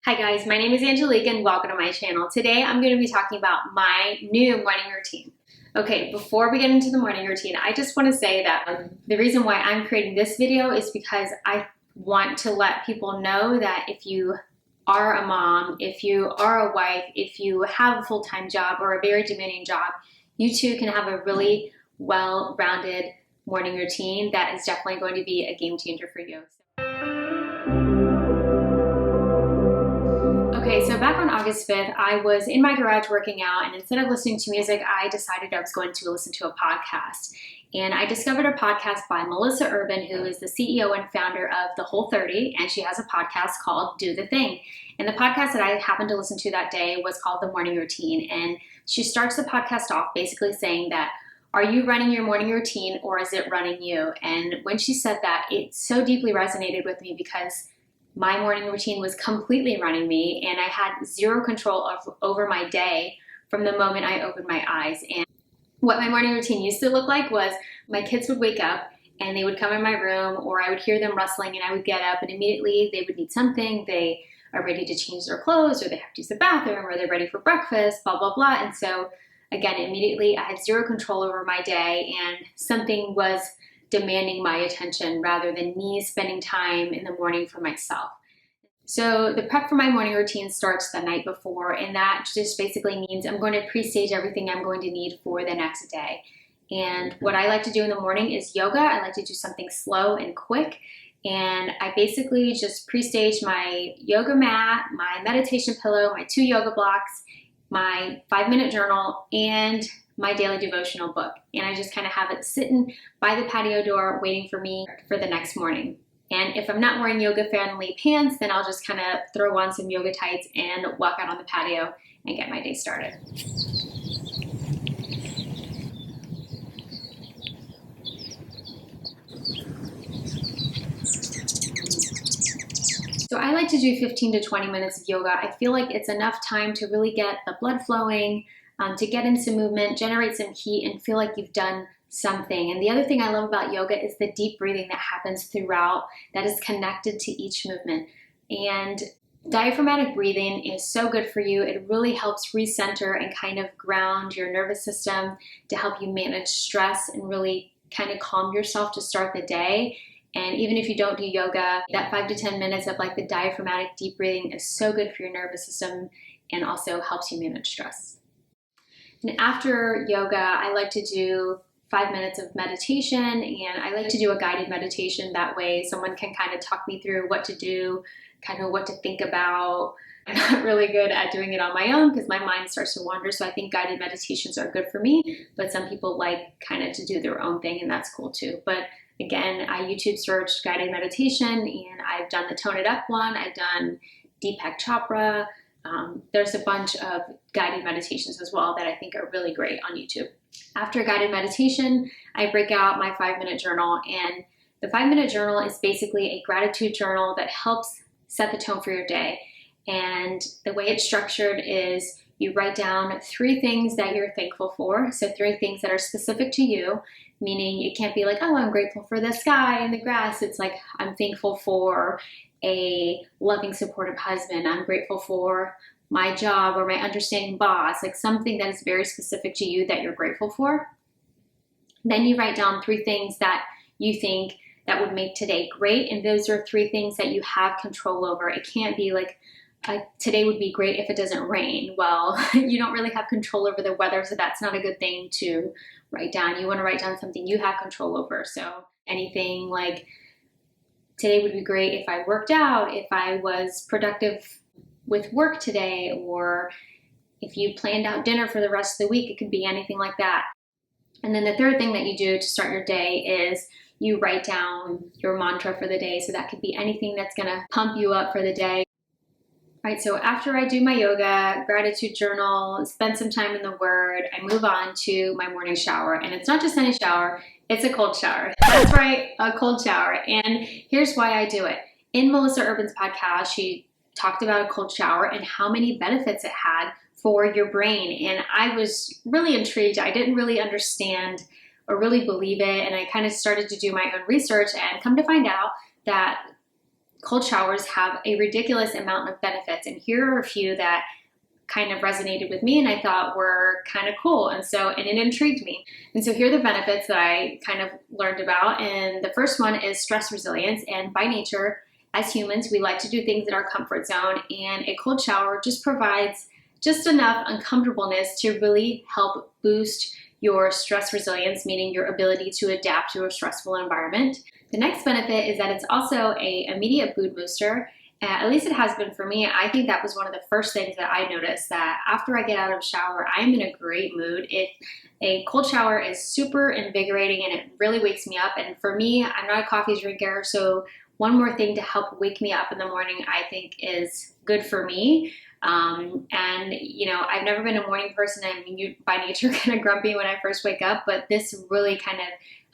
Hi guys, my name is Angelique and welcome to my channel. Today I'm going to be talking about my new morning routine. Okay, before we get into the morning routine, I just want to say that the reason why I'm creating this video is because I want to let people know that if you are a mom, if you are a wife, if you have a full-time job or a very demanding job, you too can have a really well-rounded morning routine that is definitely going to be a game changer for you. Okay, so back on August 5th, I was in my garage working out, and instead of listening to music, I decided I was going to listen to a podcast. And I discovered a podcast by Melissa Urban, who is the CEO and founder of The Whole30, and she has a podcast called Do the Thing. And the podcast that I happened to listen to that day was called The Morning Routine, and she starts the podcast off basically saying that, are you running your morning routine or is it running you? And when she said that, it so deeply resonated with me because my morning routine was completely running me, and I had zero control over my day from the moment I opened my eyes. And what my morning routine used to look like was my kids would wake up and they would come in my room, or I would hear them rustling and I would get up and immediately they would need something. They are ready to change their clothes, or they have to use the bathroom, or they're ready for breakfast, blah, blah, blah. And so again, immediately I had zero control over my day, and something was demanding my attention rather than me spending time in the morning for myself. So the prep for my morning routine starts the night before, and that just basically means I'm going to pre-stage everything I'm going to need for the next day. And what I like to do in the morning is yoga. I like to do something slow and quick, and I basically just pre-stage my yoga mat, my meditation pillow, my 2 yoga blocks, my 5-minute journal, and my daily devotional book. And I just kind of have it sitting by the patio door waiting for me for the next morning. And if I'm not wearing yoga-friendly pants, then I'll just kind of throw on some yoga tights and walk out on the patio and get my day started. So I like to do 15 to 20 minutes of yoga. I feel like it's enough time to really get the blood flowing, to get into movement, generate some heat, and feel like you've done something. And the other thing I love about yoga is the deep breathing that happens throughout that is connected to each movement. And diaphragmatic breathing is so good for you. It really helps recenter and kind of ground your nervous system to help you manage stress and really kind of calm yourself to start the day. And even if you don't do yoga, that 5 to 10 minutes of like the diaphragmatic deep breathing is so good for your nervous system and also helps you manage stress. And after yoga, I like to do 5 minutes of meditation, and I like to do a guided meditation. That way someone can kind of talk me through what to do, kind of what to think about. I'm not really good at doing it on my own because my mind starts to wander, so I think guided meditations are good for me, but some people like kind of to do their own thing, and that's cool too. But again, I YouTube searched guided meditation, and I've done the Tone It Up one, I've done Deepak Chopra. There's a bunch of guided meditations as well that I think are really great on YouTube. After guided meditation, I break out my 5-minute journal, and the 5-minute journal is basically a gratitude journal that helps set the tone for your day. And the way it's structured is you write down 3 things that you're thankful for. So 3 things that are specific to you, meaning it can't be like, oh, I'm grateful for the sky and the grass. It's like, I'm thankful for a loving, supportive husband. I'm grateful for my job or my understanding boss, like something that is very specific to you that you're grateful for. Then you write down 3 things that you think that would make today great. And those are 3 things that you have control over. It can't be like, today would be great if it doesn't rain. Well, you don't really have control over the weather, so that's not a good thing to write down. You want to write down something you have control over. So anything like, today would be great if I worked out, if I was productive with work today, or if you planned out dinner for the rest of the week. It could be anything like that. And then the 3rd thing that you do to start your day is you write down your mantra for the day. So that could be anything that's going to pump you up for the day. All right, so after I do my yoga, gratitude journal, spend some time in the Word, I move on to my morning shower. And it's not just any shower, it's a cold shower. That's right, a cold shower. And here's why I do it. In Melissa Urban's podcast, she talked about a cold shower and how many benefits it had for your brain. And I was really intrigued. I didn't really understand or really believe it. And I kind of started to do my own research and come to find out that cold showers have a ridiculous amount of benefits. And here are a few that kind of resonated with me and I thought were kind of cool. And it intrigued me. And so here are the benefits that I kind of learned about. And the first one is stress resilience. And by nature, as humans, we like to do things in our comfort zone. And a cold shower just provides just enough uncomfortableness to really help boost your stress resilience, meaning your ability to adapt to a stressful environment. The next benefit is that it's also an immediate mood booster. At least it has been for me. I think that was one of the first things that I noticed, that after I get out of the shower, I'm in a great mood. A cold shower is super invigorating and it really wakes me up. And for me, I'm not a coffee drinker, so one more thing to help wake me up in the morning, I think is good for me. And I've never been a morning person. I mean, you by nature kind of grumpy when I first wake up, but this really kind of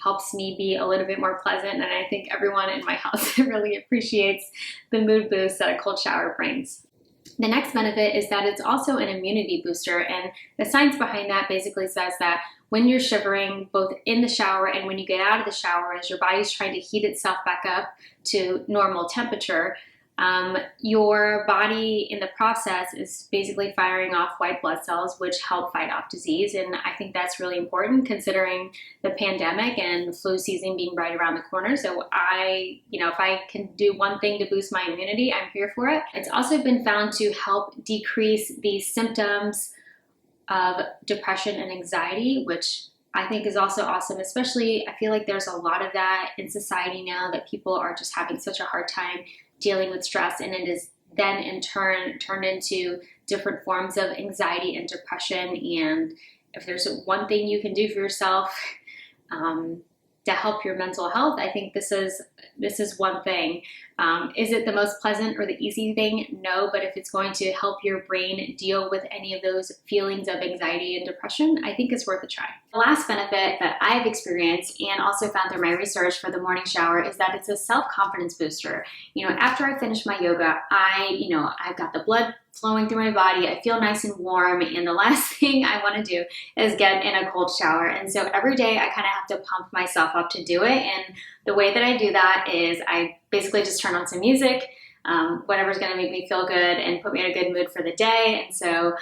helps me be a little bit more pleasant. And I think everyone in my house really appreciates the mood boost that a cold shower brings. The next benefit is that it's also an immunity booster. And the science behind that basically says that when you're shivering, both in the shower and when you get out of the shower, as your body's trying to heat itself back up to normal temperature, your body in the process is basically firing off white blood cells, which help fight off disease. And I think that's really important considering the pandemic and the flu season being right around the corner. So if I can do one thing to boost my immunity, I'm here for it. It's also been found to help decrease the symptoms of depression and anxiety, which I think is also awesome. Especially, I feel like there's a lot of that in society now, that people are just having such a hard time dealing with stress, and it is then in turn turned into different forms of anxiety and depression. And if there's one thing you can do for yourself to help your mental health, I think this is one thing. Is it the most pleasant or the easy thing? No, but if it's going to help your brain deal with any of those feelings of anxiety and depression, I think it's worth a try. The last benefit that I've experienced and also found through my research for the morning shower is that it's a self-confidence booster. After I finish my yoga, I've got the blood flowing through my body. I feel nice and warm. And the last thing I want to do is get in a cold shower. And so every day I kind of have to pump myself up to do it. And the way that I do that is I basically just turn on some music, whatever's going to make me feel good and put me in a good mood for the day. And so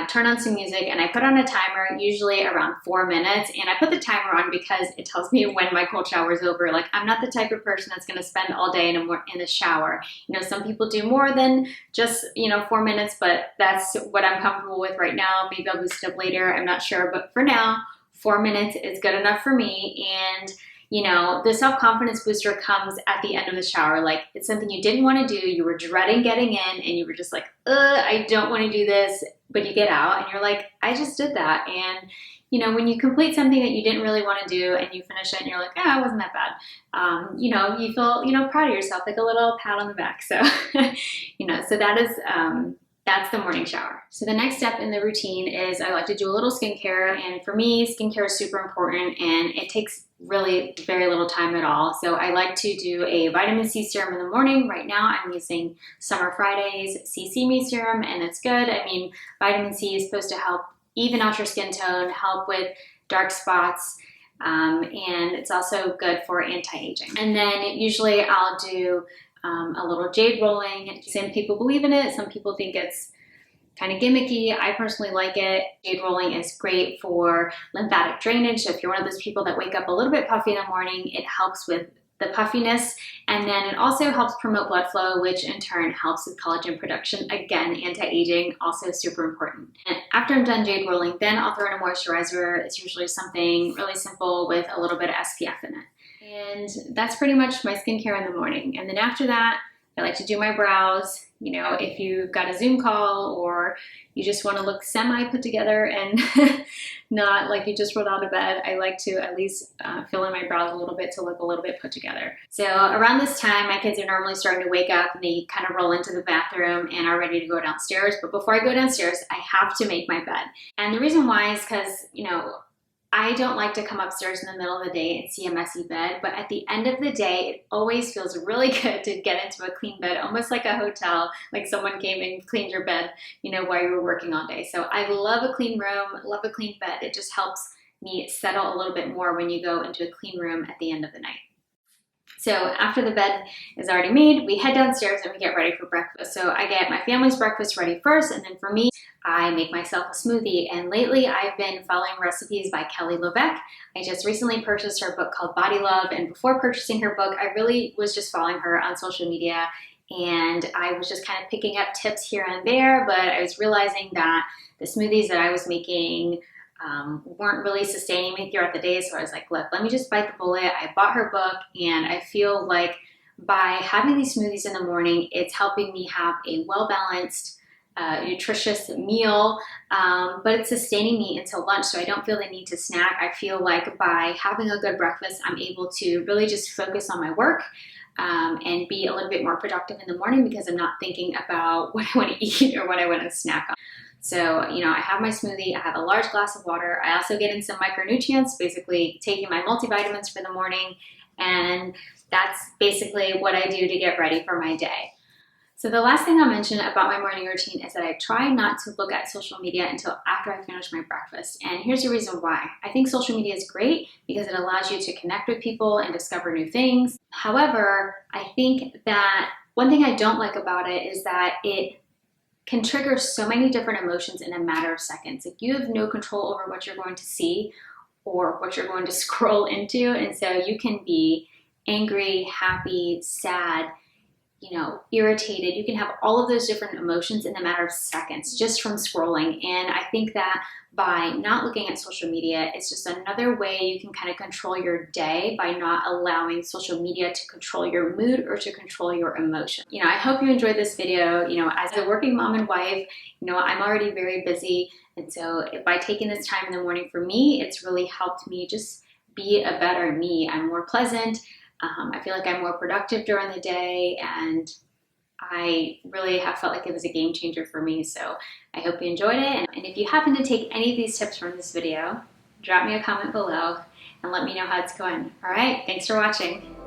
turn on some music and I put on a timer, usually around 4 minutes. And I put the timer on because it tells me when my cold shower is over. Like, I'm not the type of person that's going to spend all day in the shower. Some people do more than just 4 minutes, but that's what I'm comfortable with right now. Maybe I'll boost it up later, I'm not sure, but for now 4 minutes is good enough for me. And the self-confidence booster comes at the end of the shower. Like, it's something you didn't want to do. You were dreading getting in and you were just like, I don't want to do this. But you get out and you're like, I just did that. And, when you complete something that you didn't really want to do and you finish it and you're like, it wasn't that bad. You feel, proud of yourself, like a little pat on the back. So, so that is, that's the morning shower. So the next step in the routine is I like to do a little skincare. And for me, skincare is super important and it takes really very little time at all. So I like to do a vitamin C serum in the morning. Right now I'm using Summer Friday's CC Me serum and it's good. I mean, vitamin C is supposed to help even out your skin tone, help with dark spots, and it's also good for anti-aging. And then usually I'll do a little jade rolling. Some people believe in it. Some people think it's kind of gimmicky. I personally like it. Jade rolling is great for lymphatic drainage. So if you're one of those people that wake up a little bit puffy in the morning, it helps with the puffiness. And then it also helps promote blood flow, which in turn helps with collagen production. Again, anti-aging, also super important. And after I'm done jade rolling, then I'll throw in a moisturizer. It's usually something really simple with a little bit of SPF in it. And that's pretty much my skincare in the morning. And then after that, I like to do my brows. If you've got a Zoom call or you just want to look semi put together and not like you just rolled out of bed, I like to at least fill in my brows a little bit to look a little bit put together. So around this time, my kids are normally starting to wake up and they kind of roll into the bathroom and are ready to go downstairs. But before I go downstairs, I have to make my bed. And the reason why is because, I don't like to come upstairs in the middle of the day and see a messy bed, but at the end of the day, it always feels really good to get into a clean bed, almost like a hotel, like someone came and cleaned your bed, while you were working all day. So I love a clean room, love a clean bed. It just helps me settle a little bit more when you go into a clean room at the end of the night. So after the bed is already made, we head downstairs and we get ready for breakfast. So I get my family's breakfast ready first, and then for me, I make myself a smoothie. And lately I've been following recipes by Kelly LeVeque. I just recently purchased her book called Body Love, and before purchasing her book, I really was just following her on social media, and I was just kind of picking up tips here and there, but I was realizing that the smoothies that I was making weren't really sustaining me throughout the day. So I was like, look, let me just bite the bullet. I bought her book, and I feel like by having these smoothies in the morning, it's helping me have a well-balanced, nutritious meal, but it's sustaining me until lunch, so I don't feel the need to snack. I feel like by having a good breakfast, I'm able to really just focus on my work and be a little bit more productive in the morning because I'm not thinking about what I want to eat or what I want to snack on. So, you know, I have my smoothie, I have a large glass of water. I also get in some micronutrients, basically taking my multivitamins for the morning, and that's basically what I do to get ready for my day. So the last thing I'll mention about my morning routine is that I try not to look at social media until after I finish my breakfast. And here's the reason why. I think social media is great because it allows you to connect with people and discover new things. However, I think that one thing I don't like about it is that it can trigger so many different emotions in a matter of seconds. Like, you have no control over what you're going to see or what you're going to scroll into. And so you can be angry, happy, sad, you know, irritated. You can have all of those different emotions in a matter of seconds just from scrolling. And I think that by not looking at social media, it's just another way you can kind of control your day by not allowing social media to control your mood or to control your emotion. You know, I hope you enjoyed this video. You know, as a working mom and wife, you know, I'm already very busy. And so by taking this time in the morning for me, it's really helped me just be a better me. I'm more pleasant. I feel like I'm more productive during the day, and I really have felt like it was a game changer for me. So I hope you enjoyed it. And if you happen to take any of these tips from this video, drop me a comment below and let me know how it's going. All right, thanks for watching.